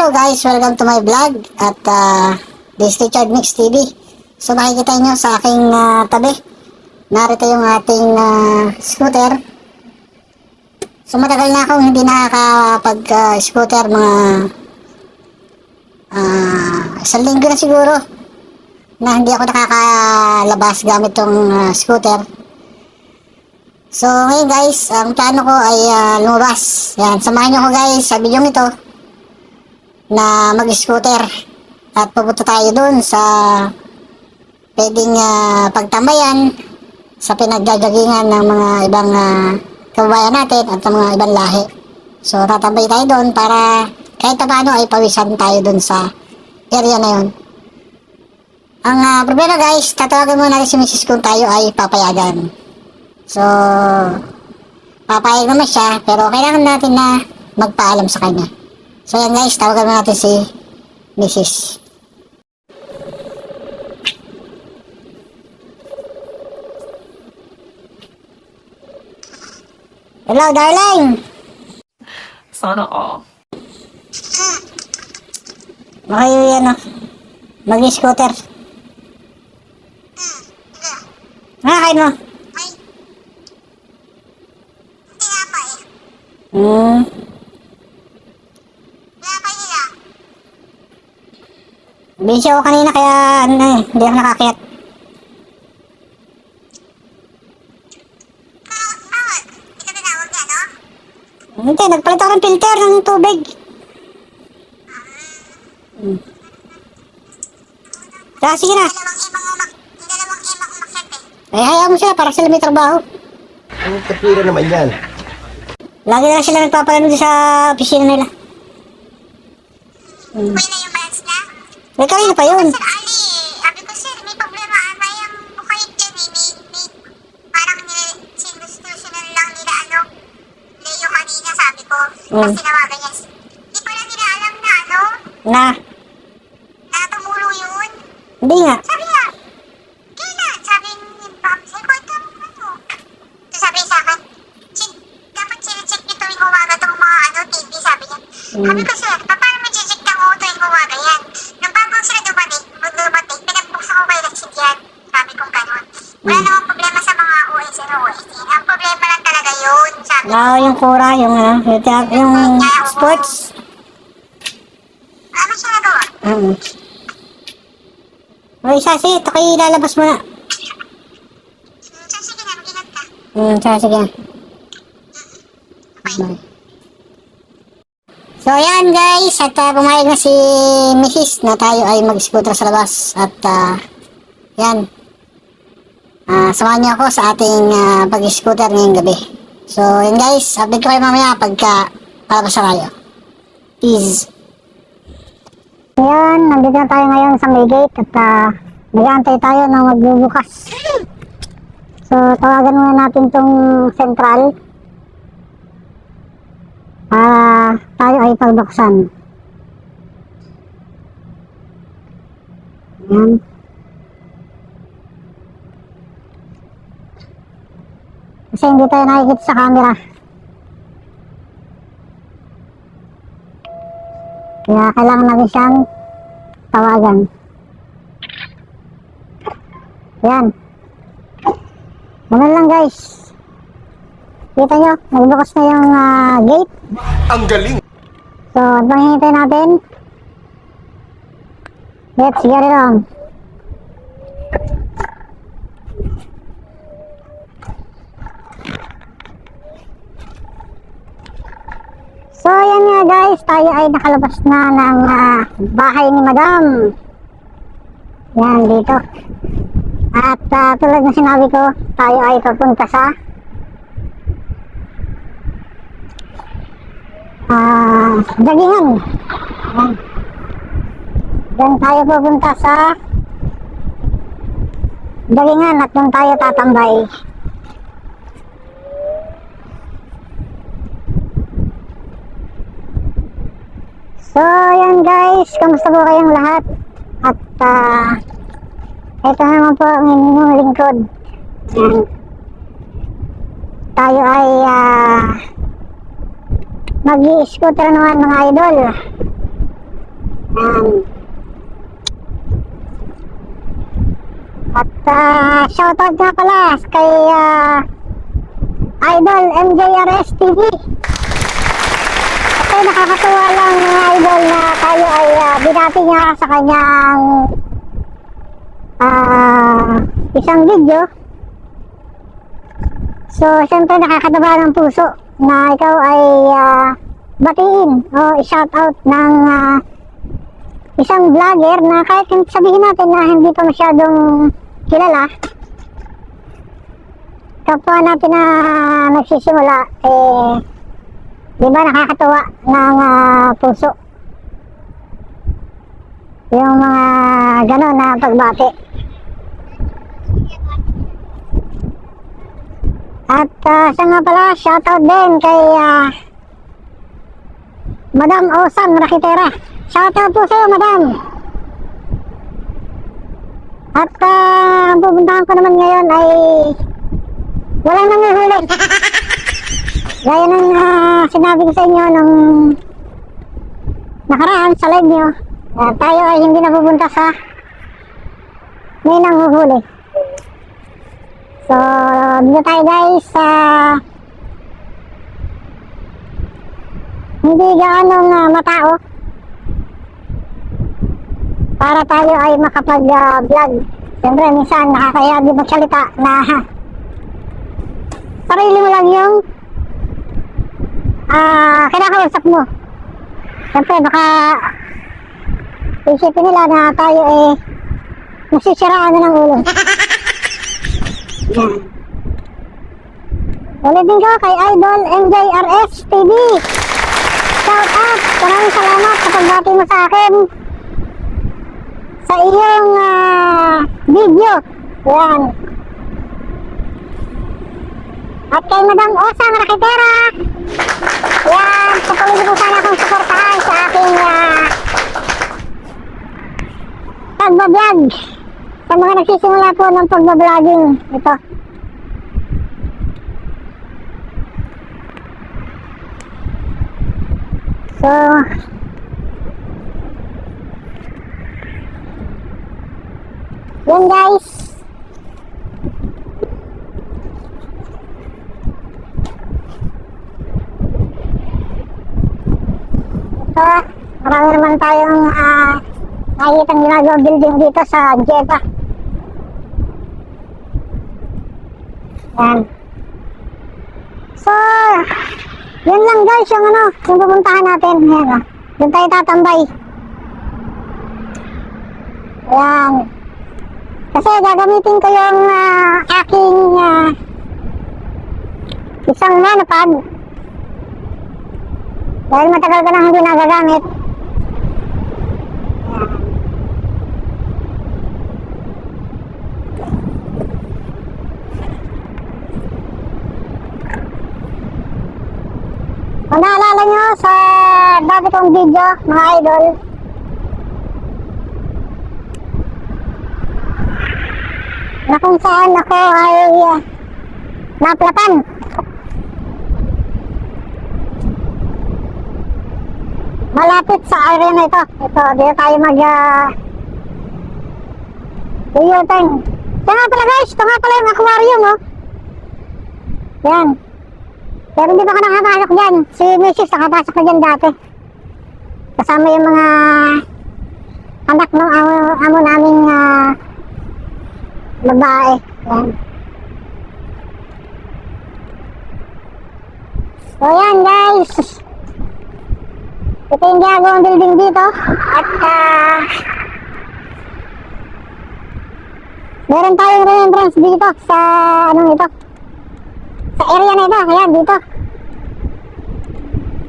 Hello guys, welcome to my vlog at this is Richard Mix TV. So makikita nyo sa aking tabi, narito yung ating scooter. So matagal na akong hindi nakakapag-scooter, mga isang linggo na siguro na hindi ako nakakalabas gamit tong scooter. So ngayon guys, ang plano ko ay lumabas. Yan, samahan nyo ko guys sa video ito na mag-scooter at pupunta tayo dun sa pwedeng pagtambayan sa pinagjajagingan ng mga ibang kababayan natin at ng mga ibang lahi. So tatambay tayo dun para kahit paano ay pawisan tayo dun sa area na yun. Ang problema guys, tatawagan muna natin si Mrs. kung tayo ay papayagan. So papayag naman siya, pero kailangan natin na magpaalam sa kanya. So yan guys, tawagan natin si Mrs. Hello darling! Sana all. Okay yan mag-scooter. Kain mo? Busy ako kanina kaya hindi ako nakakit. Hindi, nagpalit ako ng filter ng tubig. Kaya sige na. Eh, hayaan mo sila para sila may trabaho. Ang kapira naman yan. Lagi na sila nagpapalano sa opisina nila. Pwede na yung bags na? Eh, kanina pa yun. Sir Ali, sabi ko sir, may problema. Yung bukayit dyan may parang sinusunod lang nila Leo kanina sabi ko. Kasi tinawagan niya. Di pala nila alam na na tumulo yun. Hindi nga. Sabi nga, kailan? Sabi ni Bob, sabi ko ito sabi sa akin, dapat sinecheck nyo tuwing umaga itong mga TV, sabi niya. Sabi ko sir, paano mo check ng tuwing umaga yan? Nung bago sila dumating, pinagbuksan ko kay Rexit yan. Sabi kong gano'n. Wala namang problema sa mga OS and OST. Ang problema lang talaga yun, sabi ko. Yung kura, yung sports. Ano siya nagawa? Okay, Sasi, ito kayo ilalabas mo na. Sige na, mag-ingat ka. Sige na. Bye. So ayan guys, at pumayag na si Mrs. na tayo ay mag-scooter sa labas. At yan, samahan niyo ako sa ating pag-scooter ngayong gabi. So yan guys, update ko kayo mamaya pagka palabas na tayo. Peace. Yan, nandito na tayo ngayon sa may gate at nag-aantay tayo na magbubukas. So tawagan muna natin tong central para tayo ay pagbuksan. Yan. Kasi hindi tayo nakikita sa camera. Kaya kailangan natin siyang tawagan. Yan. Ganun lang guys. Kita nyo, nagbukas na yung gate. Ang galing! So, ano bang hihintay natin? Let's get it on. So, yan nga guys, tayo ay nakalabas na ng bahay ni Madam. Yan, dito. At tulad na sinabi ko, tayo ay papunta sa jagingan. Yan. Diyan tayo pupunta sa jagingan at doon tayo tatambay. So yan guys, kamusta po kayong lahat? At ito naman po ang inyong lingkod. Yan. Tayo ay mag-i-scooter naman mga idol. At shoutout nga pala kay Idol MJRS TV. Kasi nakakatuwa lang mga idol na tayo ay binati niya sa kanyang isang video. So syempre nakakataba ng puso na ikaw ay batiin o i-shoutout ng isang vlogger na kahit sabihin natin na hindi pa masyadong kilala, kapwa natin na nagsisimula, di ba nakakatuwa ng puso yung mga gano'n na pagbati. At siya nga pala, shoutout din kay Madam Osan Rakitera. Shoutout po sa'yo, Madam. At ang pupuntahan ko naman ngayon ay walang nanguhuli. Gaya ng sinabi ko sa inyo nung nakaraan sa live nyo, tayo ay hindi napupunta sa may nanguhuli. So, dito tayo guys sa hindi gaanong matao para tayo ay makapag-vlog. Siyempre, minsan nakakaya di magsalita na sarili mo lang yung kinakausap mo. Siyempre, baka isipin nila na tayo nasisiraan na ng ulo. Yan. Ulitin ko kay Idol MJRS TV. Shout out! Maraming salamat sa pagbati mo sa akin sa iyong video. Yan. At kay Madam Osang Rakitera. Yan. Patuloy po sana akong suportahan sa aking pagbablog. Sa mga nagsisimula po ng pagbabloging ito. So, yun guys. Ito, marami naman tayong nakikitang ginagawa building dito sa Jeddah. Yan. So, yun lang guys yung yung pupuntahan natin. Yan, doon tayo tatambay. Yan. Kasi gagamitin ko yung aking isang nanopad. Dahil matagal ko nang hindi nagagamit. Kung naalala nyo sa dati kong video, mga idol, na kung saan ako ay naplatan. Malapit sa area na ito. Ito, dito tayo u-turn. Ito nga pala guys, ito nga pala yung aquarium, oh. Yan. Pero hindi pa ka nakapasok dyan. Si Mrs. nakapasok na dyan dati. Kasama yung mga anak ng amo naming babae. Yan. So yan guys. Ito yung ginagawang building dito. At meron tayong re-entrance dito sa ito. Sa area na ito, ayan, dito.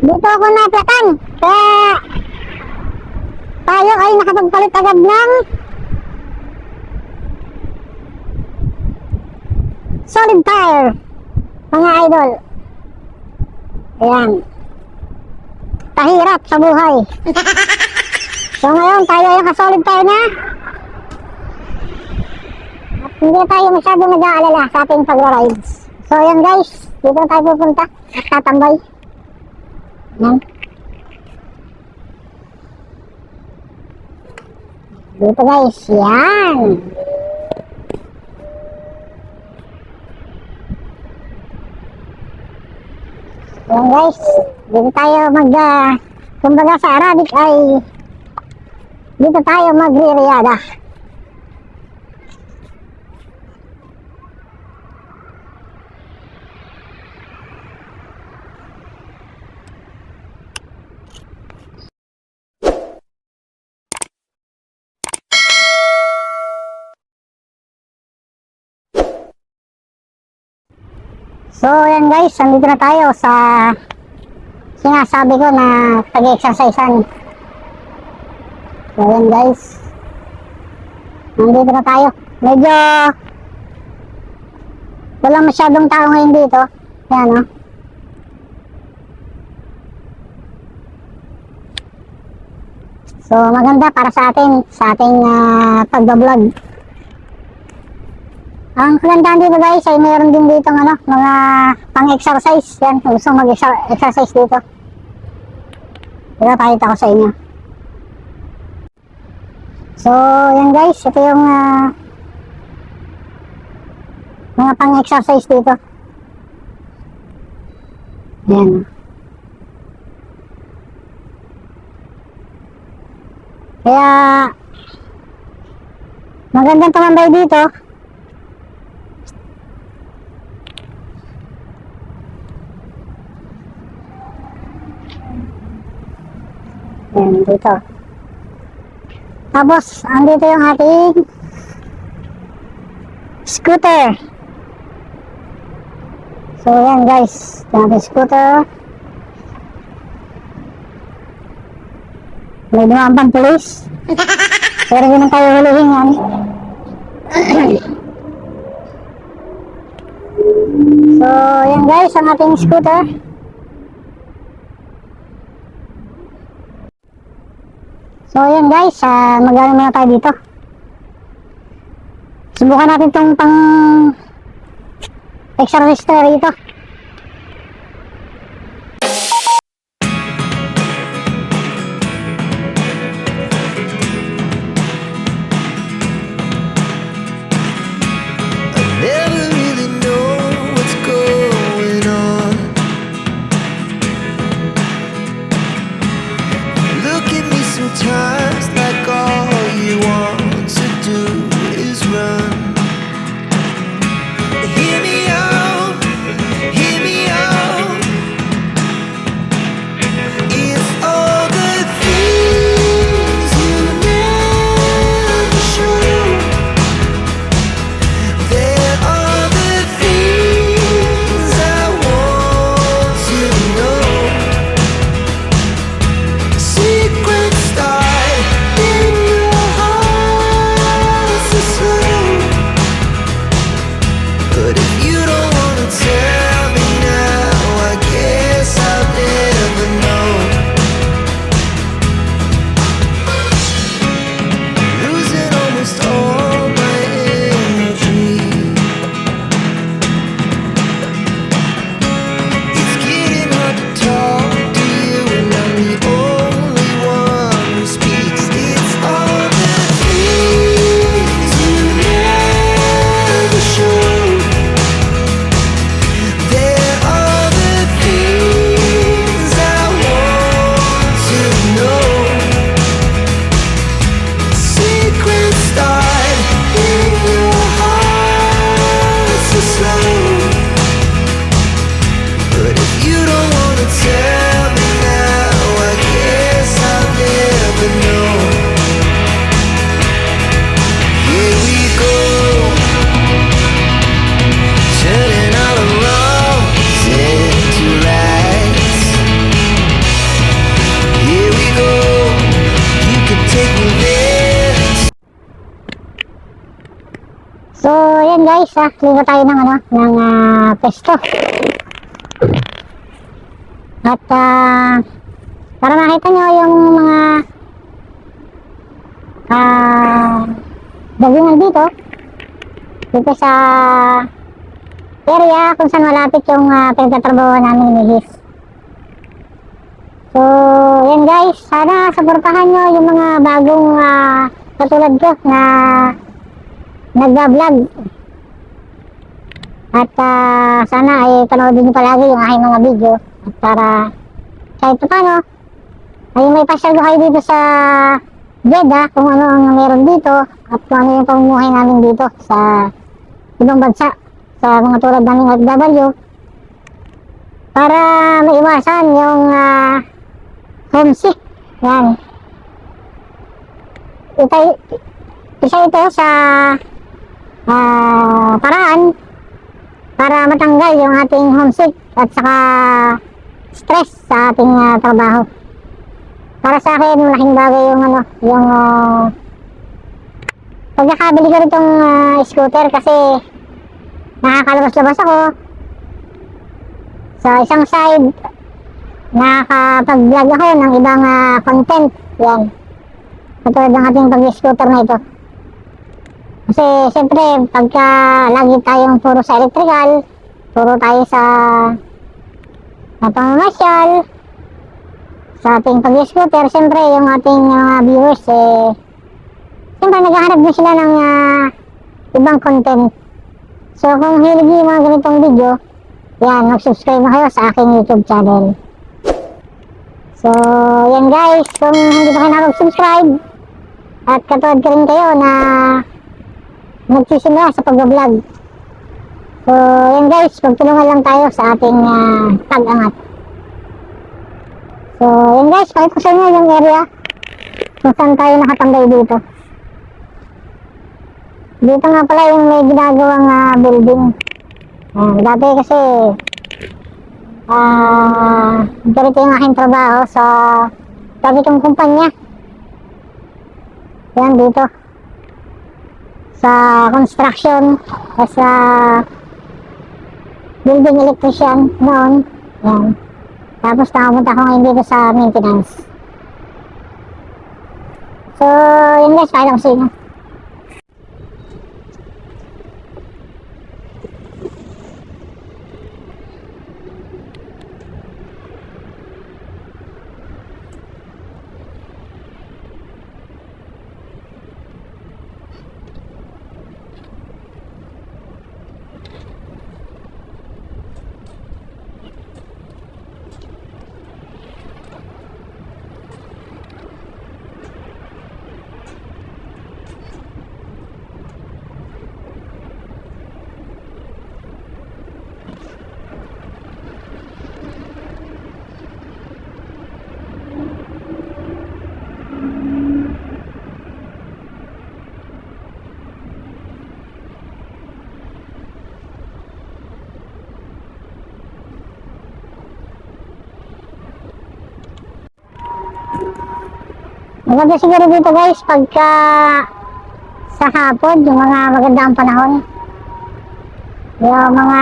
Dito ako naplatan. Kaya tayo ay nakapagpalit agad ng solid tire, mga idol. Ayan. Tahirap sa buhay. So ngayon, tayo ay naka-solid tire na. At hindi tayo masyadong nag-aalala sa ating pag-rides. So yan guys, dito tayo pupunta at tatambay. Yan. Dito guys, yan. Yan guys, dito tayo kumbaga sa Arabic ay dito tayo magre-riyada. So, yan guys, nandito na tayo sa sinasabi ko na pag-exercisean. So, yan guys. Nandito na tayo. Medyo walang masyadong tao ngayon dito. Yan, no? So, maganda para sa ating pagbablog. Ang kagandahan dito guys ay mayroon din dito mga pang-exercise. Yan, kung gusto mag-exercise dito. Ito, pakita ko sa inyo. So, yan guys, ito yung mga pang-exercise dito. Yan. Kaya, magandang tumambay dito. Yan, dito. Tapos, andito yung ating scooter. So, yan guys. Yung ating scooter. May dumaan pang pulis. Pero hindi naman tayo huluhin yan. So, yan guys, ang ating scooter. So, yan guys, mag-ano muna tayo dito. Subukan natin itong pang-exercise na dito. Never really know what's going on. Look at me sometimes like all you want to do is run. Hear me out, hear me out. It's all the things you never show. There are the things I want to know. Secrets start in your heart so slow. But if you don't wanna tell me now, I guess I'll never know. Losing almost all my energy. It's getting hard to talk to you, and I'm the only one who speaks. It's all the things you never show. There are the things I want to know. Secrets start in your heart so slow. But if you don't wanna tell me now, I guess I'll never know. Here we go, turning all the wrongs into rights. Here we go, you can take me there. So, yan guys, ligo tayo ng pesto. At para makita nyo yung mga dagingan dito sa area kung saan malapit yung pinagtatrabaho namin ni His. So, yan guys, sana supportahan nyo yung mga bagong katulad ko na nagbablog. At sana ay panoodin niyo palagi yung aking mga video. At para kahit pa paano, ay may pasyal ko kayo dito sa Jeddah, kung ano ang meron dito at kung ano yung pamumuhay namin dito sa ibang bansa, sa mga tulad naming OFW, para maiwasan yung homesick. Yan. Isa ito sa paraan para matanggal yung ating homesick at saka stress sa ating trabaho. Para sa akin, malaking bagay yung yung pagkakabili ko nitong scooter kasi nakakalabas-labas ako. Sa isang side, nakakapag-vlog ako ng ibang content. Yan. Katulad ng ating pag-scooter na ito. Kasi siyempre, pagka lagi tayong puro sa electrical, puro tayo sa pamamasyal, sa ating pag-scooter, siyempre yung ating viewers, siyempre naghahanap din sila ng ibang content. So kung hilig yung mga ganitong video, yan, mag-subscribe na kayo sa aking YouTube channel. So, yan guys, kung hindi pa kayo nakapag-subscribe, at katulad ka rin kayo na nagsisimula sa pag-vlog. So, yan guys, pagtulungan lang tayo sa ating pag-angat. So, yan guys, pakita ko sa inyo yung area kung saan tayo nakatambay dito. Dito nga pala yung may ginagawang building. Dati kasi ganito yung aking trabaho sa dati kong kumpanya. Yan dito sa construction, sa building electrician noon. Yan. Tapos nakapunta ako ngayon dito sa maintenance. So yun guys, pakita ko sa inyo. Maganda siguro dito guys pagka sa hapon, yung mga magandang panahon, yung mga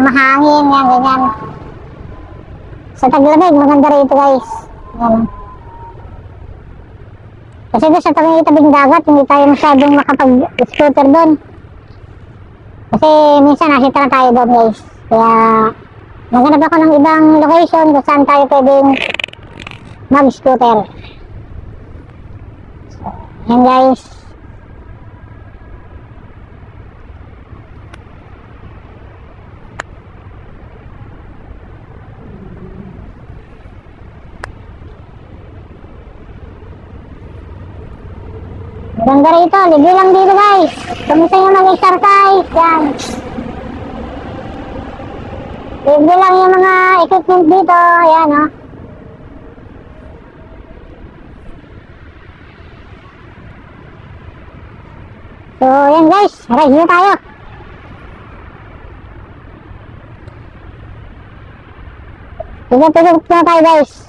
mahangin, yan, ganyan. Sa taglamig, maganda rito guys. Yan. Kasi doon sa tabing dagat, hindi tayo masyadong makapag-scooter doon. Kasi minsan nakita na tayo doon guys. Kaya naghanap ako ng ibang location kung saan tayo pwedeng mag-scooter. Yan guys. Maganda rito, libre lang dito guys. Kung gusto nyo mag-exercise, yan. Libre lang yung mga equipment dito, yan o. So, yan guys, ride na tayo. Tignan na tayo guys.